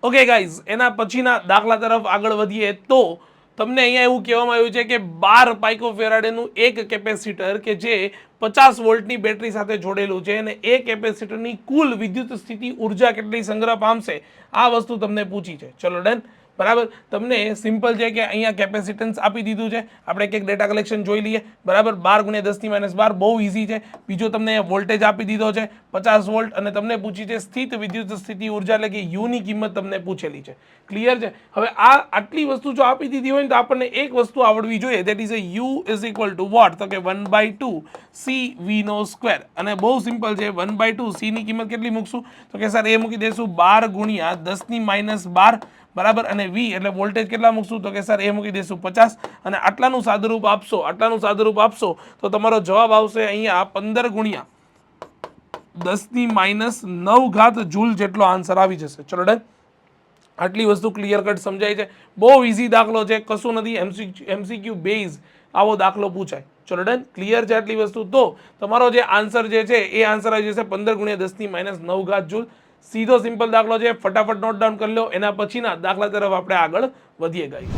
Okay guys, એના પછીના દાખલા તરફ આગળ વધીએ તો તમને અહીંયા એવું કહેવામાં આવ્યું છે કે 12 પાઇકોફેરાડેનું એક કેપેસિટર કે જે 50 વોલ્ટની બેટરી સાથે જોડેલું છે અને એ કેપેસિટરની કુલ વિદ્યુત સ્થિતિ ઉર્જા કેટલી સંગ્રહ પામશે, આ વસ્તુ તમને પૂછી છે. ચલો ડન, બરાબર. તમને સિમ્પલ છે કે અહીંયા કેપેસિટન્સ આપી દીધું છે, આપણે એક ડેટા કલેક્શન જોઈ લઈએ, બરાબર. 12 × 10⁻12 બહુ ઇઝી છે. બીજો તમને અહીંયા વોલ્ટેજ આપી દીધો છે 50 વોલ્ટ અને તમને પૂછી છે સ્થિત વિદ્યુત સ્થિતિ ઉર્જા એટલે કે યુની કિંમત તમને પૂછેલી છે. ક્લિયર છે? હવે આ આટલી વસ્તુ જો આપી દીધી હોય ને તો આપણને એક વસ્તુ આવડવી જોઈએ, that is u is equal to what, તો કે 1/2 CV². અને બહુ સિમ્પલ છે, 1/2 C ની કિંમત કેટલી મૂકશું, તો કે સર એ મૂકી દઈશું 12 × 10⁻12, બરાબર. અને વી એટલે વોલ્ટેજ કેટલા મૂકશું, તો કે સર એ મૂકી દઈશું 50. અને આટલાનું સાદુરૂપ આપશો તો તમારો જવાબ આવશે અહીંયા 15 × 10⁻9 જૂલ જેટલો આન્સર આવી જશે. ચલો ડન. આટલી વસ્તુ ક્લિયર કટ સમજાય છે. બહુ ઇઝી દાખલો છે, કશું નથી. એમસીક્યુ બેઝ આવો દાખલો પૂછાય. ચલો ડન, ક્લિયર છે આટલી વસ્તુ. તો તમારો જે આન્સર જે છે એ આન્સર આવી જશે 15 × 10⁻9 જૂલ. સીધો સિમ્પલ દાખલો છે, ફટાફટ નોટ ડાઉન કરી લો. એના પછીના દાખલા તરફ આપણે આગળ વધીએ ગાઈસ.